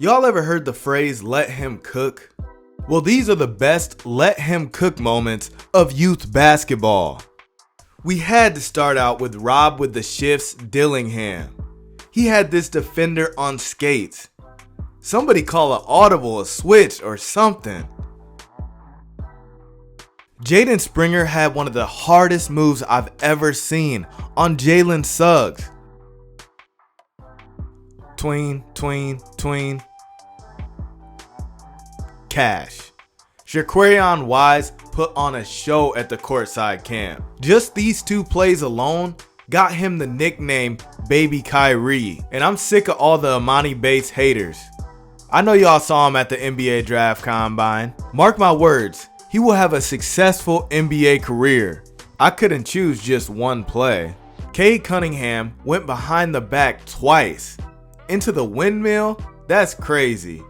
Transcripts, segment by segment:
Y'all ever heard the phrase, let him cook? Well, these are the best let him cook moments of youth basketball. We had to start out with Rob with the Shift's Dillingham. He had this defender on skates. Somebody call an audible, a switch, or something. Jaden Springer had one of the hardest moves I've ever seen on Jalen Suggs. Tween, tween, tween. Cash. Shaquarion Wise put on a show at the Courtside camp. Just these two plays alone got him the nickname Baby Kyrie, and I'm sick of all the Amani Bates haters. I know y'all saw him at the NBA Draft Combine. Mark my words, he will have a successful NBA career. I couldn't choose just one play. Cade Cunningham went behind the back twice. Into the windmill? That's crazy.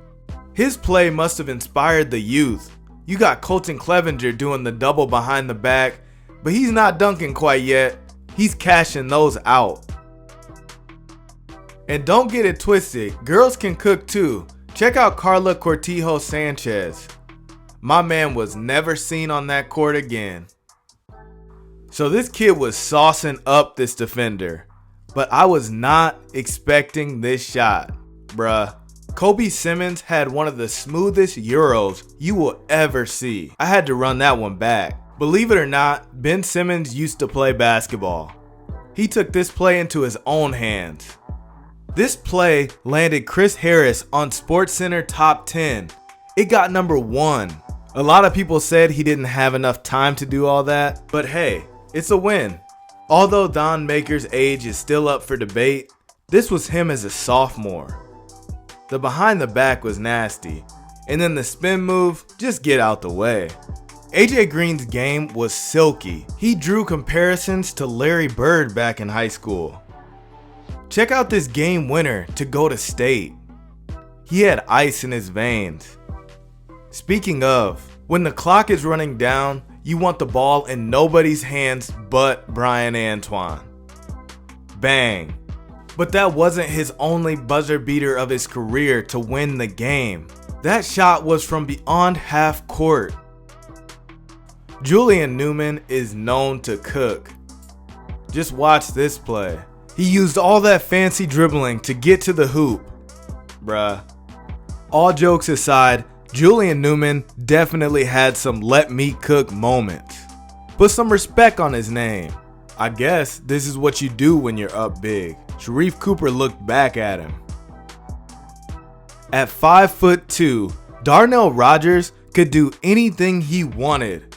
His play must have inspired the youth. You got Colton Clevenger doing the double behind the back, but he's not dunking quite yet. He's cashing those out. And don't get it twisted, girls can cook too. Check out Carla Cortijo Sanchez. My man was never seen on that court again. So this kid was saucing up this defender, but I was not expecting this shot, bruh. Kobe Simmons had one of the smoothest Euros you will ever see. I had to run that one back. Believe it or not, Ben Simmons used to play basketball. He took this play into his own hands. This play landed Chris Harris on SportsCenter Top 10. It got number 1. A lot of people said he didn't have enough time to do all that, but hey, it's a win. Although Don Maker's age is still up for debate, this was him as a sophomore. The behind the back was nasty, and then the spin move, just get out the way. AJ Green's game was silky. He drew comparisons to Larry Bird back in high school. Check out this game winner to go to state. He had ice in his veins. Speaking of, when the clock is running down, you want the ball in nobody's hands but Brian Antoine. Bang. But that wasn't his only buzzer beater of his career to win the game. That shot was from beyond half court. Julian Newman is known to cook. Just watch this play. He used all that fancy dribbling to get to the hoop. Bruh. All jokes aside, Julian Newman definitely had some let me cook moments. Put some respect on his name. I guess this is what you do when you're up big. Sharif Cooper looked back at him. At 5'2", Darnell Rogers could do anything he wanted.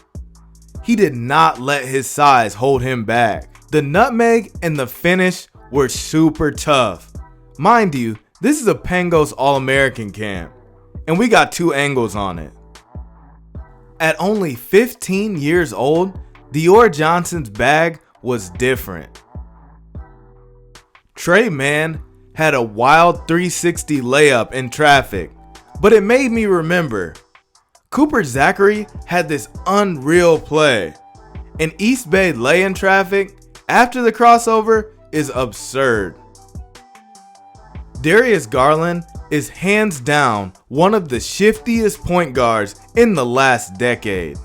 He did not let his size hold him back. The nutmeg and the finish were super tough. Mind you, this is a Pangos All-American camp, and we got 2 angles on it. At only 15 years old, Dior Johnson's bag was different. Trey, man, had a wild 360 layup in traffic, but it made me remember. Cooper Zachary had this unreal play. An East Bay lay in traffic after the crossover is absurd. Darius Garland is hands down one of the shiftiest point guards in the last decade.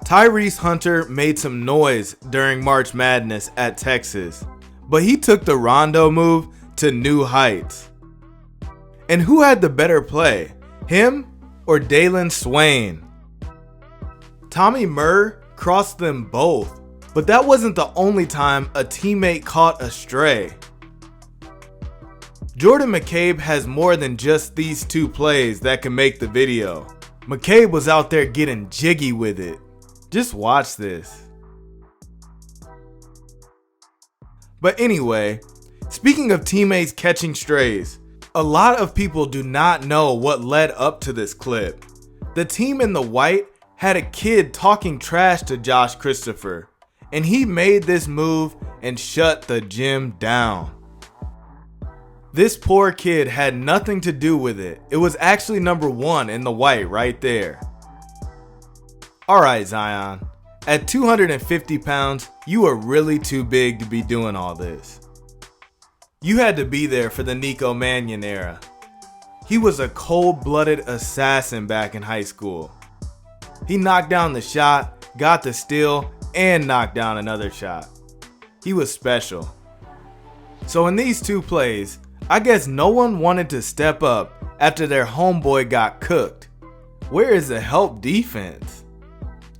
Tyrese Hunter made some noise during March Madness at Texas, but he took the Rondo move to new heights. And who had the better play, him or Dalen Swain? Tommy Murr crossed them both, but that wasn't the only time a teammate caught a stray. Jordan McCabe has more than just these 2 plays that can make the video. McCabe was out there getting jiggy with it. Just watch this. But anyway, speaking of teammates catching strays, a lot of people do not know what led up to this clip. The team in the white had a kid talking trash to Josh Christopher, and he made this move and shut the gym down. This poor kid had nothing to do with it. It was actually number 1 in the white right there. Alright Zion, at 250 pounds, you are really too big to be doing all this. You had to be there for the Nico Mannion era. He was a cold-blooded assassin back in high school. He knocked down the shot, got the steal, and knocked down another shot. He was special. So in these two plays, I guess no one wanted to step up after their homeboy got cooked. Where is the help defense?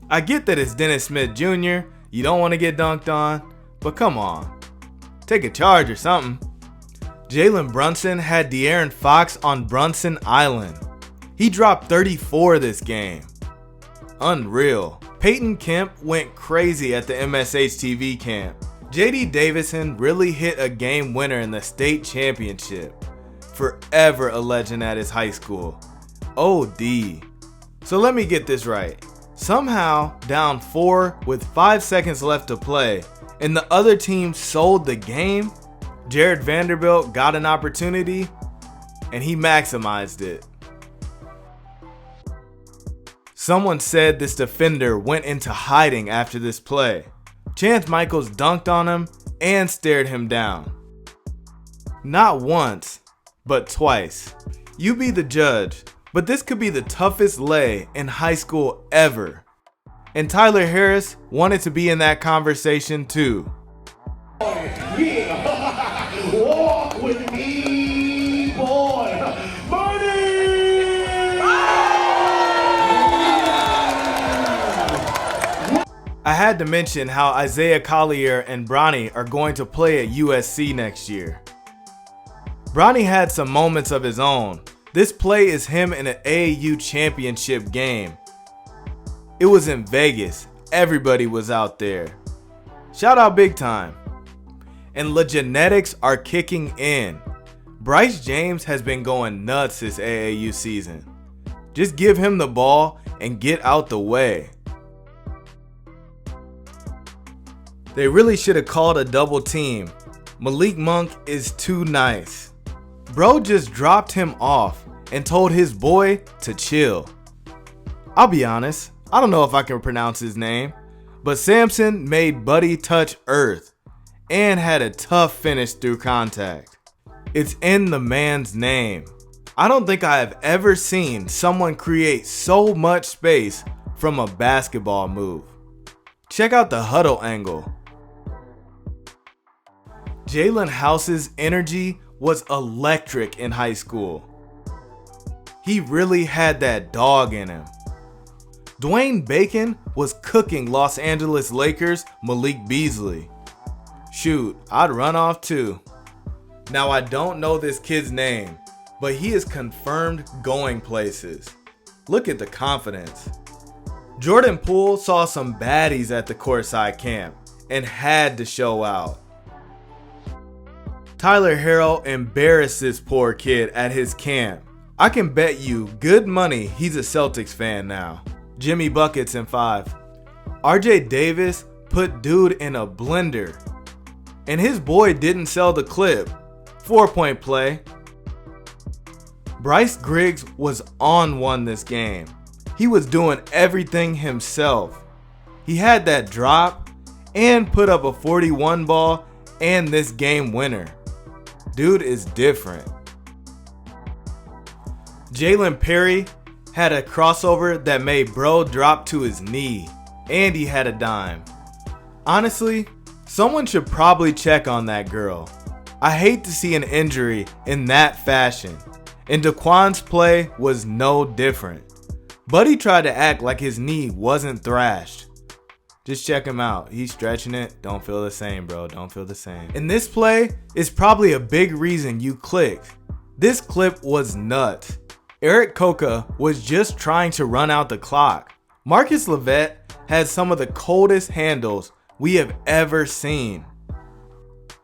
I get that it's Dennis Smith Jr., you don't want to get dunked on, but come on. Take a charge or something. Jalen Brunson had De'Aaron Fox on Brunson Island. He dropped 34 this game. Unreal. Peyton Kemp went crazy at the MSH TV camp. JD Davison really hit a game winner in the state championship. Forever a legend at his high school. OD. So let me get this right. Somehow, down 4 with 5 seconds left to play, and the other team sold the game, Jared Vanderbilt got an opportunity, and he maximized it. Someone said this defender went into hiding after this play. Chance Michaels dunked on him and stared him down. Not once, but twice. You be the judge, but this could be the toughest lay in high school ever. And Tyler Harris wanted to be in that conversation too. Yeah, walk with me, boy. I had to mention how Isaiah Collier and Bronny are going to play at USC next year. Bronny had some moments of his own. This play is him in an AAU championship game. It was in Vegas. Everybody was out there. Shout out big time. And the genetics are kicking in. Bryce James has been going nuts this AAU season. Just give him the ball and get out the way. They really should have called a double team. Malik Monk is too nice. Bro just dropped him off and told his boy to chill. I'll be honest, I don't know if I can pronounce his name, but Samson made Buddy touch earth and had a tough finish through contact. It's in the man's name. I don't think I have ever seen someone create so much space from a basketball move. Check out the huddle angle. Jalen House's energy was electric in high school. He really had that dog in him. Dwayne Bacon was cooking Los Angeles Lakers Malik Beasley. Shoot, I'd run off too. Now I don't know this kid's name, but he is confirmed going places. Look at the confidence. Jordan Poole saw some baddies at the Courtside camp and had to show out. Tyler Harrell embarrassed this poor kid at his camp. I can bet you good money he's a Celtics fan now. Jimmy Buckets in 5. RJ Davis put dude in a blender. And his boy didn't sell the clip. 4-point play. Bryce Griggs was on one this game. He was doing everything himself. He had that drop and put up a 41 ball and this game winner. Dude is different. Jalen Perry had a crossover that made bro drop to his knee, and he had a dime. Honestly, someone should probably check on that girl. I hate to see an injury in that fashion, and Daquan's play was no different. Buddy tried to act like his knee wasn't thrashed. Just check him out. He's stretching it. Don't feel the same, bro. Don't feel the same. And this play is probably a big reason you clicked. This clip was nuts. Eric Coca was just trying to run out the clock. Marcus Levette had some of the coldest handles we have ever seen.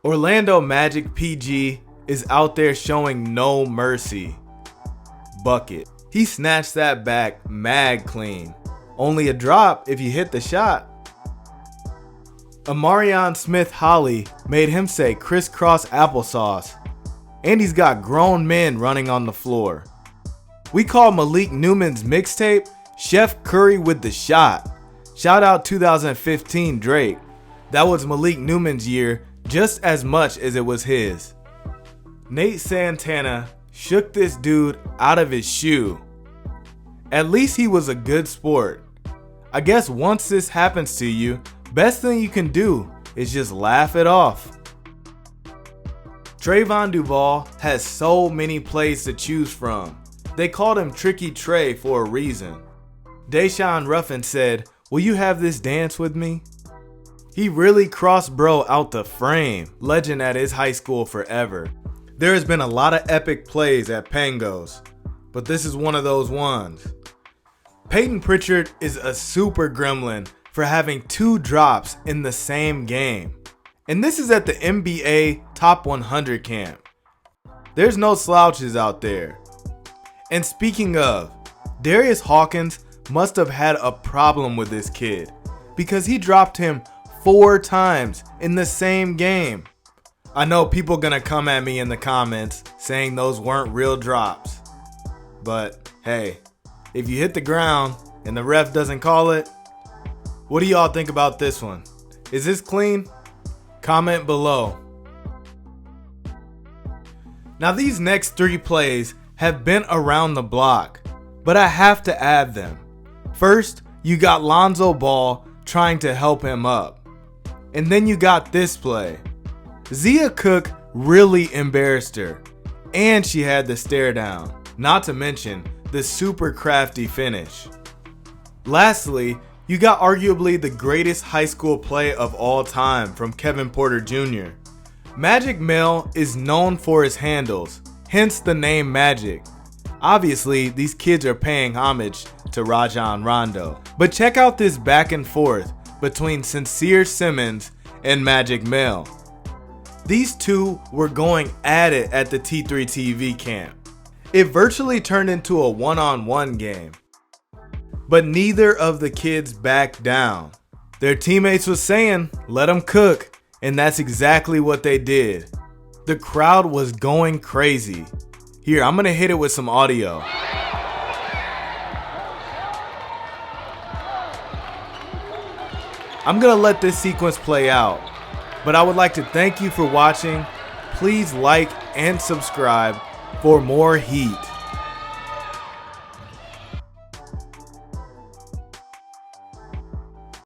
Orlando Magic PG is out there showing no mercy. Bucket. He snatched that back mad clean. Only a drop if you hit the shot. Amarion Smith-Holly made him say crisscross applesauce. And he's got grown men running on the floor. We call Malik Newman's mixtape Chef Curry with the Shot. Shout out 2015 Drake. That was Malik Newman's year just as much as it was his. Nate Santana shook this dude out of his shoe. At least he was a good sport. I guess once this happens to you, best thing you can do is just laugh it off. Trayvon Duval has so many plays to choose from. They called him Tricky Trey for a reason. Deshaun Ruffin said, "Will you have this dance with me?" He really crossed bro out the frame, legend at his high school forever. There has been a lot of epic plays at Pangos, but this is one of those ones. Peyton Pritchard is a super gremlin for having 2 drops in the same game. And this is at the NBA Top 100 camp. There's no slouches out there. And speaking of, Darius Hawkins must have had a problem with this kid because he dropped him 4 times in the same game. I know people gonna come at me in the comments saying those weren't real drops. But hey, if you hit the ground and the ref doesn't call it, what do y'all think about this one? Is this clean? Comment below. Now these next 3 plays have been around the block, but I have to add them. First, you got Lonzo Ball trying to help him up. And then you got this play. Zia Cook really embarrassed her, and she had the stare down, not to mention the super crafty finish. Lastly, you got arguably the greatest high school play of all time from Kevin Porter Jr. Magic Mel is known for his handles, hence the name Magic. Obviously, these kids are paying homage to Rajon Rondo. But check out this back and forth between Sincere Simmons and Magic Mel. These two were going at it at the T3 TV camp. It virtually turned into a one-on-one game. But neither of the kids backed down. Their teammates was saying, let them cook, and that's exactly what they did. The crowd was going crazy. Here, I'm gonna hit it with some audio. I'm gonna let this sequence play out, but I would like to thank you for watching. Please like and subscribe for more heat.